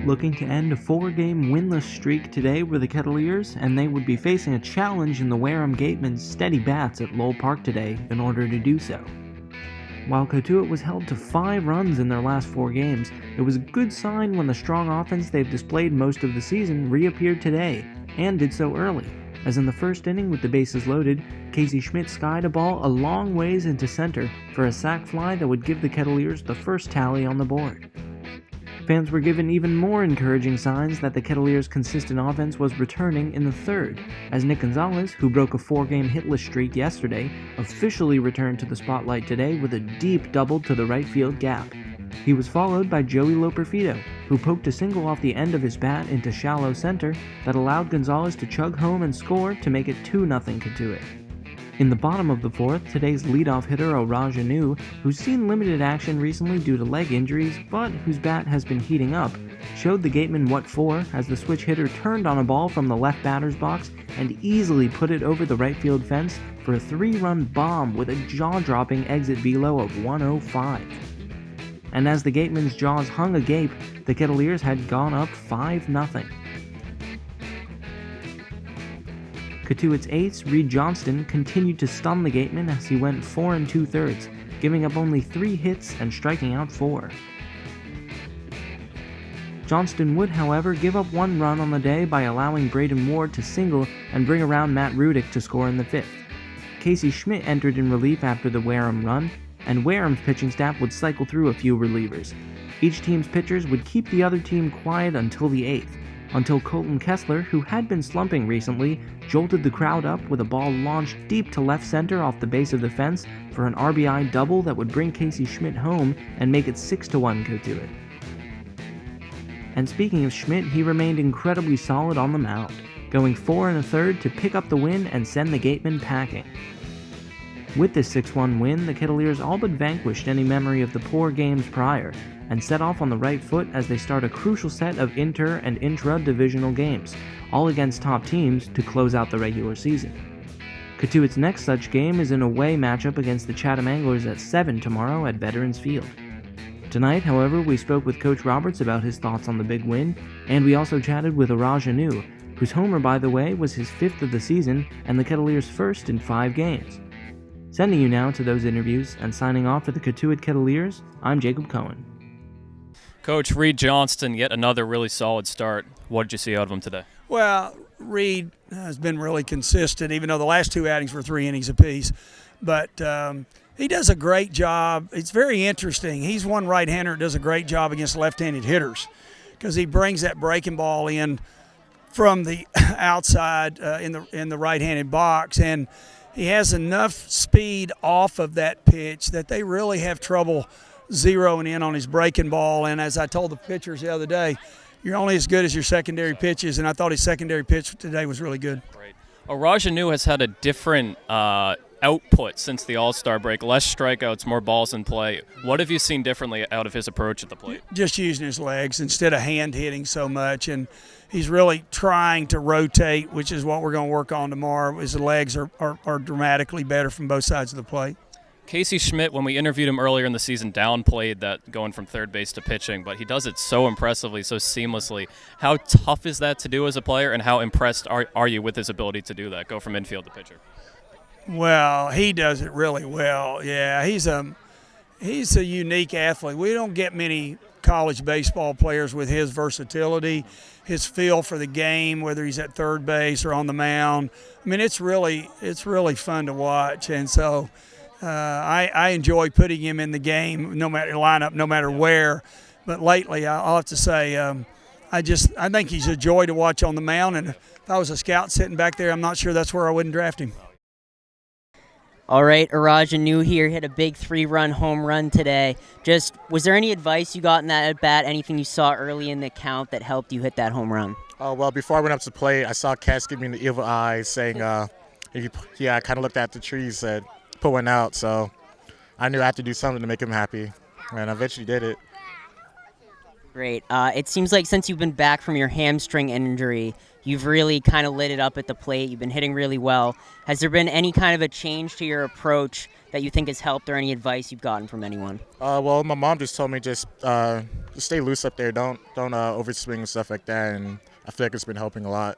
Looking to end a 4-game winless streak today were the Kettleers, and they would be facing a challenge in the Wareham Gatemen's steady bats at Lowell Park today in order to do so. While Cotuit was held to 5 runs in their last 4 games, it was a good sign when the strong offense they've displayed most of the season reappeared today, and did so early, as in the first inning with the bases loaded, Casey Schmidt skied a ball a long ways into center for a sac fly that would give the Kettleers the first tally on the board. Fans were given even more encouraging signs that the Kettleers' consistent offense was returning in the third, as Nick Gonzalez, who broke a 4-game hitless streak yesterday, officially returned to the spotlight today with a deep double to the right field gap. He was followed by Joey Loperfido, who poked a single off the end of his bat into shallow center that allowed Gonzalez to chug home and score to make it 2-0 Cotuit. In the bottom of the fourth, today's leadoff hitter Oraj Anu, who's seen limited action recently due to leg injuries, but whose bat has been heating up, showed the Gatemen what for as the switch hitter turned on a ball from the left batter's box and easily put it over the right field fence for a 3-run bomb with a jaw-dropping exit velo of 105. And as the Gatemen's jaws hung agape, the Kettleers had gone up 5-0. Cotuit's ace, Reed Johnston, continued to stun the Gatemen as he went 4 2/3, giving up only 3 hits and striking out 4. Johnston would, however, give up 1 run on the day by allowing Braden Ward to single and bring around Matt Rudick to score in the 5th. Casey Schmidt entered in relief after the Wareham run, and Wareham's pitching staff would cycle through a few relievers. Each team's pitchers would keep the other team quiet until the 8th, until Colton Kessler, who had been slumping recently, jolted the crowd up with a ball launched deep to left center off the base of the fence for an RBI double that would bring Casey Schmidt home and make it 6-1 Cotuit. And speaking of Schmidt, he remained incredibly solid on the mound, going 4 1/3 to pick up the win and send the Gatemen packing. With this 6-1 win, the Kettleers all but vanquished any memory of the poor games prior, and set off on the right foot as they start a crucial set of inter- and intra-divisional games, all against top teams to close out the regular season. Cotuit's next such game is an away matchup against the Chatham Anglers at 7 tomorrow at Veterans Field. Tonight, however, we spoke with Coach Roberts about his thoughts on the big win, and we also chatted with Oraj Anu, whose homer, by the way, was his 5th of the season and the Kettleers' first in 5 games. Sending you now to those interviews and signing off for the Cotuit Kettleers, I'm Jacob Cohen. Coach, Reed Johnston, yet another really solid start. What did you see out of him today? Well, Reed has been really consistent, even though the last 2 outings were 3 innings apiece. But he does a great job. It's very interesting. He's one right-hander that does a great job against left-handed hitters because he brings that breaking ball in from the outside in the right-handed box, and he has enough speed off of that pitch that they really have trouble zeroing in on his breaking ball. And as I told the pitchers the other day, you're only as good as your secondary pitches, and I thought his secondary pitch today was really good. Great. Oraj Anu has had a different output since the All-Star break, less strikeouts, more balls in play. What have you seen differently out of his approach at the plate? Just using his legs instead of hand hitting so much, and he's really trying to rotate, which is what we're going to work on tomorrow. His legs are dramatically better from both sides of the plate. Casey Schmidt, when we interviewed him earlier in the season, downplayed that going from third base to pitching, but he does it so impressively, so seamlessly. How tough is that to do as a player, and how impressed are you with his ability to do that, go from infield to pitcher? Well, he does it really well. Yeah, he's a unique athlete. We don't get many college baseball players with his versatility, his feel for the game, whether he's at third base or on the mound. I mean, it's really fun to watch, and so I enjoy putting him in the game, no matter lineup, no matter where. But lately, I'll have to say, I think he's a joy to watch on the mound. And if I was a scout sitting back there, I'm not sure that's where I wouldn't draft him. All right, Oraj Anu here hit a big 3-run home run today. Was there any advice you got in that at bat? Anything you saw early in the count that helped you hit that home run? Well, before I went up to play, I saw Cass give me the evil eye, saying, I kind of looked at the trees, said, put one out. So I knew I had to do something to make him happy, and I eventually did it. Great. It seems like since you've been back from your hamstring injury, you've really kind of lit it up at the plate. You've been hitting really well. Has there been any kind of a change to your approach that you think has helped, or any advice you've gotten from anyone? Well, my mom just told me just stay loose up there. Don't overswing and stuff like that. And I feel like it's been helping a lot.